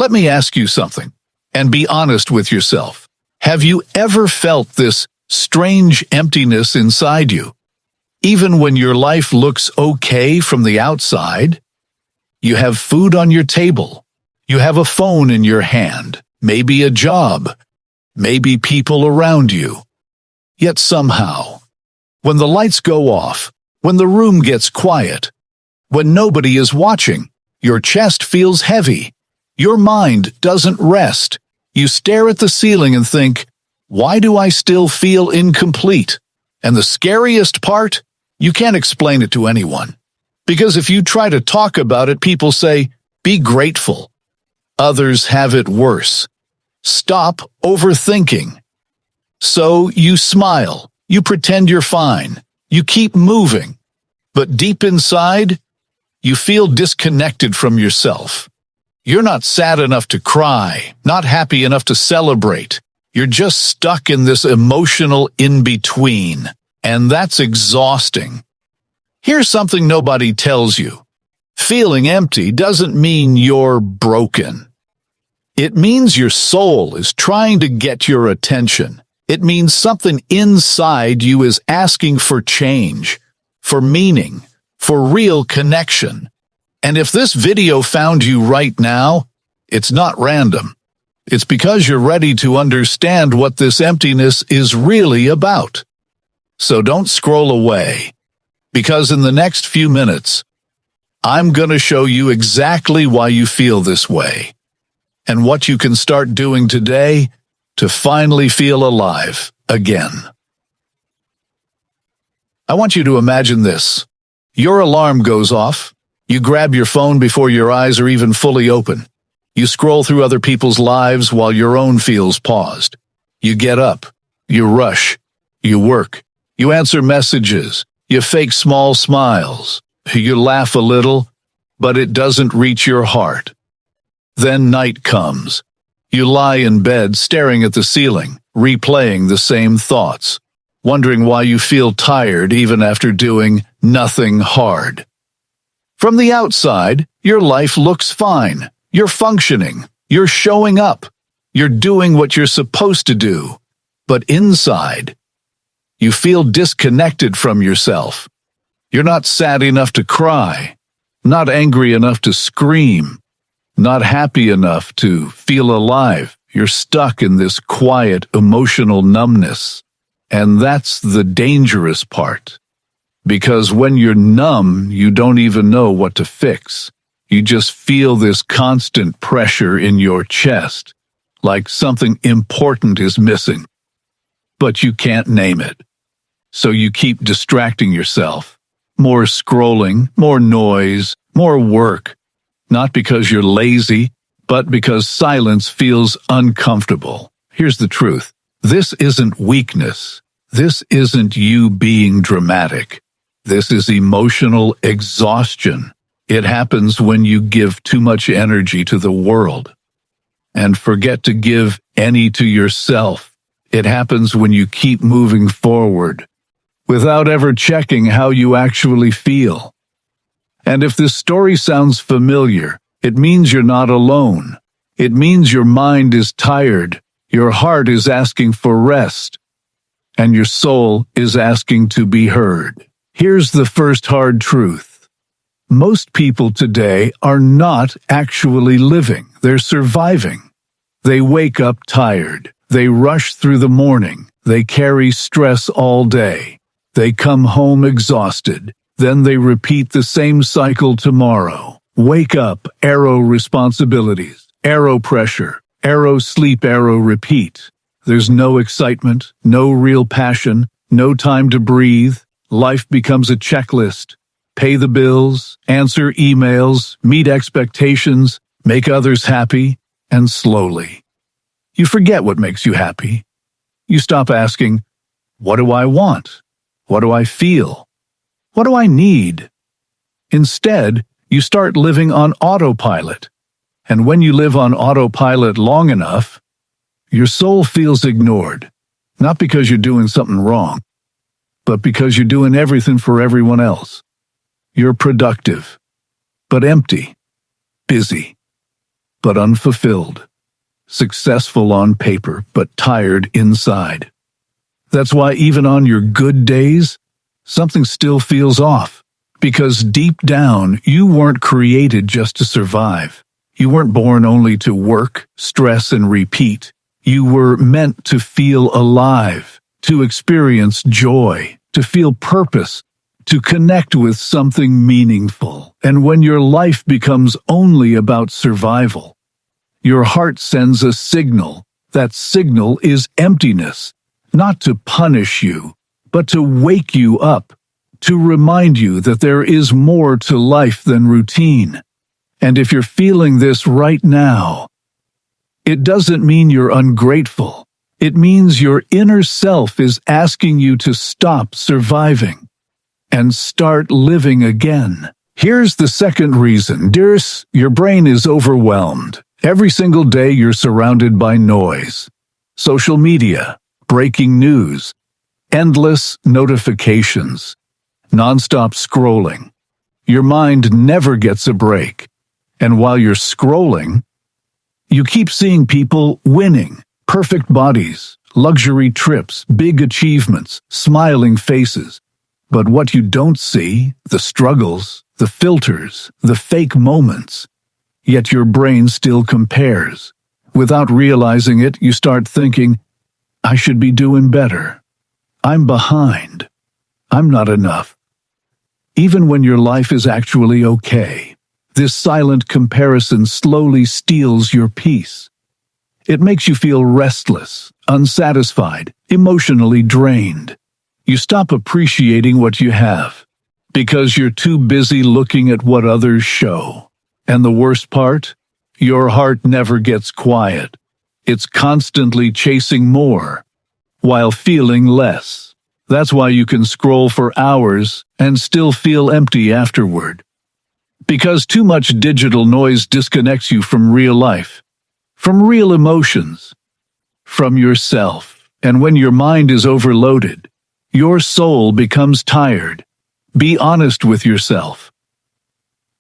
Let me ask you something, and be honest with yourself. Have you ever felt this strange emptiness inside you? Even when your life looks okay from the outside, you have food on your table, you have a phone in your hand, maybe a job, maybe people around you. Yet somehow, when the lights go off, when the room gets quiet, when nobody is watching, your chest feels heavy. Your mind doesn't rest. You stare at the ceiling and think, why do I still feel incomplete? And the scariest part, you can't explain it to anyone. Because if you try to talk about it, people say, be grateful. Others have it worse. Stop overthinking. So you smile, you pretend you're fine, you keep moving. But deep inside, you feel disconnected from yourself. You're not sad enough to cry, not happy enough to celebrate. You're just stuck in this emotional in-between, and that's exhausting. Here's something nobody tells you. Feeling empty doesn't mean you're broken. It means your soul is trying to get your attention. It means something inside you is asking for change, for meaning, for real connection. And if this video found you right now, it's not random. It's because you're ready to understand what this emptiness is really about. So don't scroll away, because in the next few minutes, I'm going to show you exactly why you feel this way, and what you can start doing today to finally feel alive again. I want you to imagine this. Your alarm goes off. You grab your phone before your eyes are even fully open. You scroll through other people's lives while your own feels paused. You get up. You rush. You work. You answer messages. You fake small smiles. You laugh a little, but it doesn't reach your heart. Then night comes. You lie in bed staring at the ceiling, replaying the same thoughts, wondering why you feel tired even after doing nothing hard. From the outside, your life looks fine. You're functioning. You're showing up. You're doing what you're supposed to do. But inside, you feel disconnected from yourself. You're not sad enough to cry, not angry enough to scream, not happy enough to feel alive. You're stuck in this quiet, emotional numbness. And that's the dangerous part. Because when you're numb, you don't even know what to fix. You just feel this constant pressure in your chest, like something important is missing. But you can't name it. So you keep distracting yourself. More scrolling, more noise, more work. Not because you're lazy, but because silence feels uncomfortable. Here's the truth. This isn't weakness. This isn't you being dramatic. This is emotional exhaustion. It happens when you give too much energy to the world and forget to give any to yourself. It happens when you keep moving forward without ever checking how you actually feel. And if this story sounds familiar, it means you're not alone. It means your mind is tired, your heart is asking for rest, and your soul is asking to be heard. Here's the first hard truth. Most people today are not actually living. They're surviving. They wake up tired. They rush through the morning. They carry stress all day. They come home exhausted. Then they repeat the same cycle tomorrow. Wake up, arrow responsibilities, arrow pressure, arrow sleep, arrow repeat. There's no excitement, no real passion, no time to breathe. Life becomes a checklist. Pay the bills, answer emails, meet expectations, make others happy, and slowly, you forget what makes you happy. You stop asking, what do I want? What do I feel? What do I need? Instead, you start living on autopilot. And when you live on autopilot long enough, your soul feels ignored, not because you're doing something wrong, but because you're doing everything for everyone else. You're productive, but empty, busy, but unfulfilled. Successful on paper, but tired inside. That's why even on your good days, something still feels off. Because deep down, you weren't created just to survive. You weren't born only to work, stress, and repeat. You were meant to feel alive, to experience joy, to feel purpose, to connect with something meaningful. And when your life becomes only about survival, your heart sends a signal. That signal is emptiness, not to punish you, but to wake you up, to remind you that there is more to life than routine. And if you're feeling this right now, it doesn't mean you're ungrateful. It means your inner self is asking you to stop surviving and start living again. Here's the second reason. Dearest, your brain is overwhelmed. Every single day you're surrounded by noise. Social media, breaking news, endless notifications, nonstop scrolling. Your mind never gets a break. And while you're scrolling, you keep seeing people winning, perfect bodies, luxury trips, big achievements, smiling faces. But what you don't see, the struggles, the filters, the fake moments. Yet your brain still compares. Without realizing it, you start thinking, I should be doing better. I'm behind. I'm not enough. Even when your life is actually okay, this silent comparison slowly steals your peace. It makes you feel restless, unsatisfied, emotionally drained. You stop appreciating what you have because you're too busy looking at what others show. And the worst part? Your heart never gets quiet. It's constantly chasing more while feeling less. That's why you can scroll for hours and still feel empty afterward. Because too much digital noise disconnects you from real life, from real emotions, from yourself. And when your mind is overloaded, your soul becomes tired. Be honest with yourself.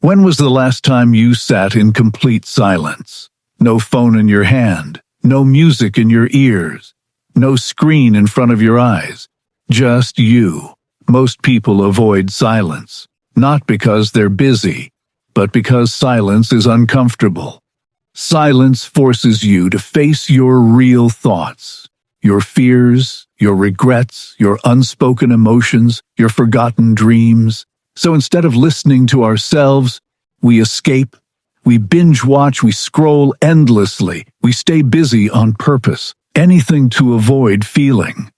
When was the last time you sat in complete silence? No phone in your hand, no music in your ears, no screen in front of your eyes. Just you. Most people avoid silence, not because they're busy, but because silence is uncomfortable. Silence forces you to face your real thoughts, your fears, your regrets, your unspoken emotions, your forgotten dreams. So instead of listening to ourselves, we escape, we binge watch, we scroll endlessly, we stay busy on purpose, anything to avoid feeling.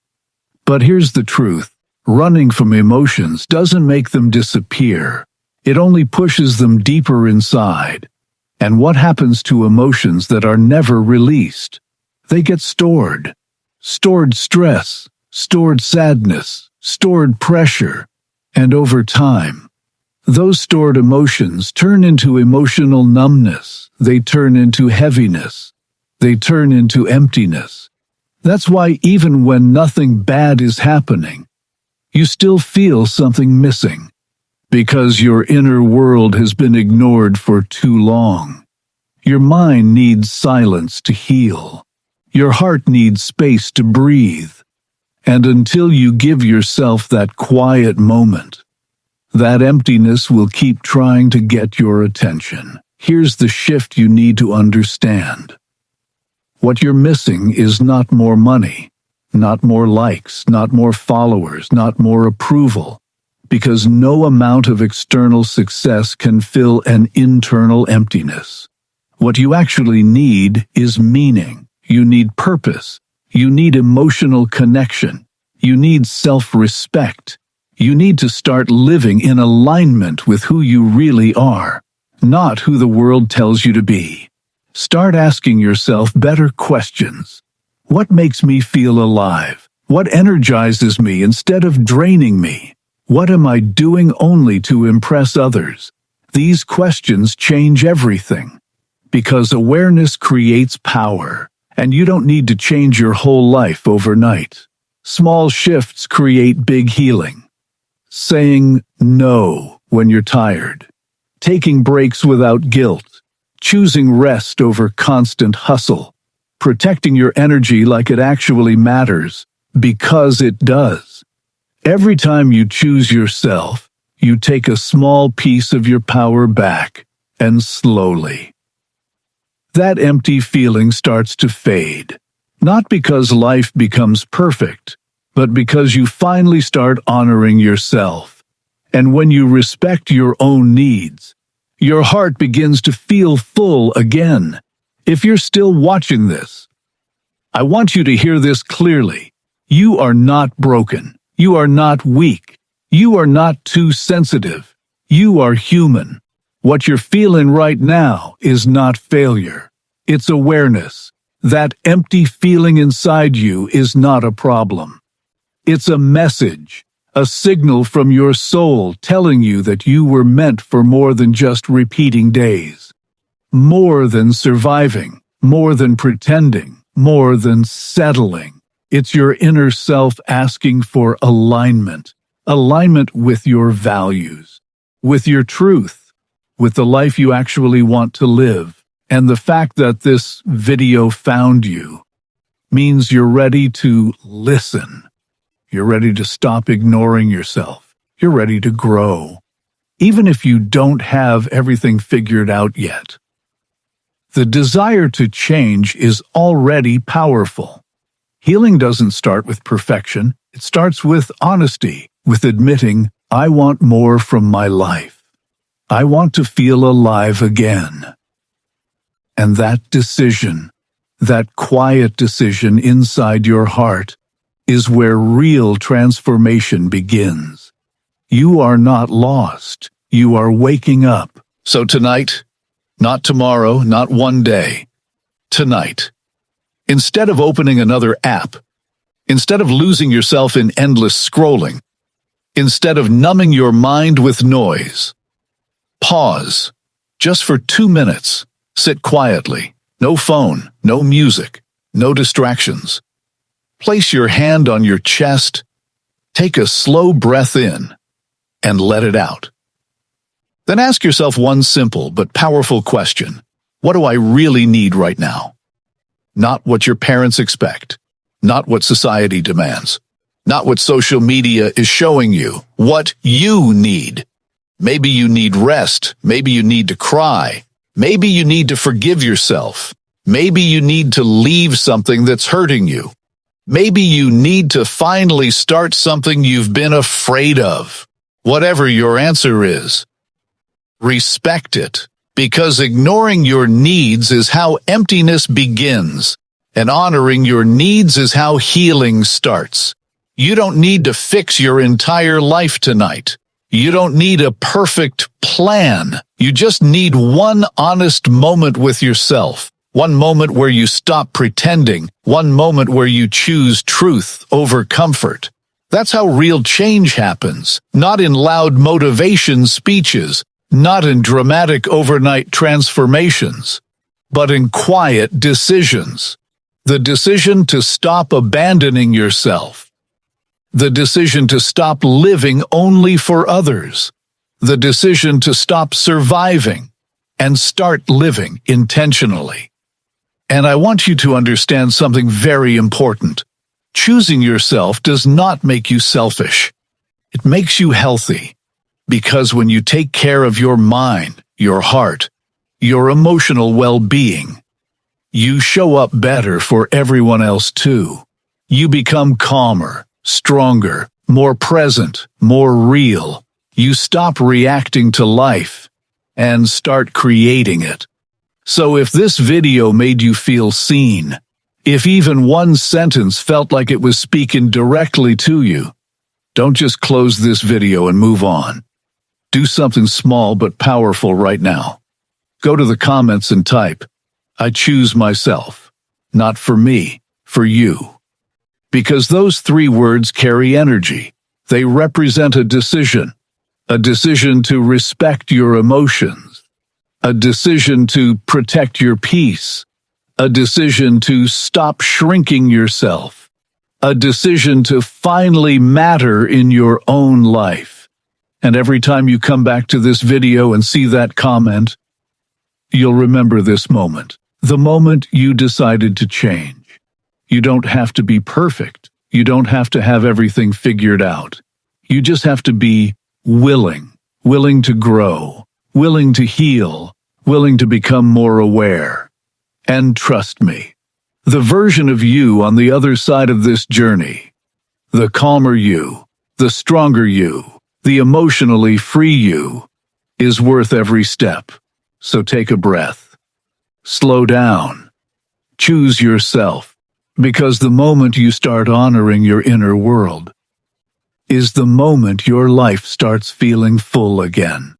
But here's the truth. Running from emotions doesn't make them disappear. It only pushes them deeper inside. And what happens to emotions that are never released? They get stored. Stored stress, stored sadness, stored pressure. And over time, those stored emotions turn into emotional numbness. They turn into heaviness. They turn into emptiness. That's why even when nothing bad is happening, you still feel something missing, because your inner world has been ignored for too long. Your mind needs silence to heal. Your heart needs space to breathe. And until you give yourself that quiet moment, that emptiness will keep trying to get your attention. Here's the shift you need to understand. What you're missing is not more money, not more likes, not more followers, not more approval, because no amount of external success can fill an internal emptiness. What you actually need is meaning. You need purpose. You need emotional connection. You need self-respect. You need to start living in alignment with who you really are, not who the world tells you to be. Start asking yourself better questions. What makes me feel alive? What energizes me instead of draining me? What am I doing only to impress others? These questions change everything. Because awareness creates power, and you don't need to change your whole life overnight. Small shifts create big healing. Saying no when you're tired. Taking breaks without guilt. choosing rest over constant hustle, protecting your energy like it actually matters, because it does. Every time you choose yourself, you take a small piece of your power back, and slowly, that empty feeling starts to fade. Not because life becomes perfect, but because you finally start honoring yourself. And when you respect your own needs, your heart begins to feel full again. If you're still watching this, I want you to hear this clearly. You are not broken. You are not weak. You are not too sensitive. You are human. What you're feeling right now is not failure. It's awareness. That empty feeling inside you is not a problem. It's a message, a signal from your soul telling you that you were meant for more than just repeating days. More than surviving, more than pretending, more than settling. It's your inner self asking for alignment. Alignment with your values, with your truth, with the life you actually want to live. And the fact that this video found you means you're ready to listen. You're ready to stop ignoring yourself. You're ready to grow, even if you don't have everything figured out yet. The desire to change is already powerful. Healing doesn't start with perfection. It starts with honesty, with admitting, I want more from my life. I want to feel alive again. And that decision, that quiet decision inside your heart, is where real transformation begins. You are not lost. You are waking up. So tonight, not tomorrow, not one day, tonight, instead of opening another app, instead of losing yourself in endless scrolling, instead of numbing your mind with noise, pause, just for 2 minutes, sit quietly, no phone, no music, no distractions. Place your hand on your chest, take a slow breath in, and let it out. Then ask yourself one simple but powerful question. What do I really need right now? Not what your parents expect, not what society demands, not what social media is showing you, what you need. Maybe you need rest, maybe you need to cry, maybe you need to forgive yourself, maybe you need to leave something that's hurting you. Maybe you need to finally start something you've been afraid of. Whatever your answer is, respect it, because ignoring your needs is how emptiness begins, and honoring your needs is how healing starts. You don't need to fix your entire life tonight. You don't need a perfect plan. You just need one honest moment with yourself. One moment where you stop pretending. One moment where you choose truth over comfort. That's how real change happens. Not in loud motivation speeches. Not in dramatic overnight transformations. But in quiet decisions. The decision to stop abandoning yourself. The decision to stop living only for others. The decision to stop surviving and start living intentionally. And I want you to understand something very important. Choosing yourself does not make you selfish. It makes you healthy. Because when you take care of your mind, your heart, your emotional well-being, you show up better for everyone else too. You become calmer, stronger, more present, more real. You stop reacting to life and start creating it. So if this video made you feel seen, if even one sentence felt like it was speaking directly to you, don't just close this video and move on. Do something small but powerful right now. Go to the comments and type, I choose myself. Not for me, for you. Because those 3 words carry energy. They represent a decision to respect your emotions, a decision to protect your peace, a decision to stop shrinking yourself, a decision to finally matter in your own life. And every time you come back to this video and see that comment, You'll remember this moment, the moment you decided to change. You don't have to be perfect. You don't have to have everything figured out. You just have to be willing to grow, willing to heal, willing to become more aware. And trust me, the version of you on the other side of this journey, the calmer you, the stronger you, the emotionally free you, is worth every step. So take a breath. Slow down. Choose yourself, because the moment you start honoring your inner world is the moment your life starts feeling full again.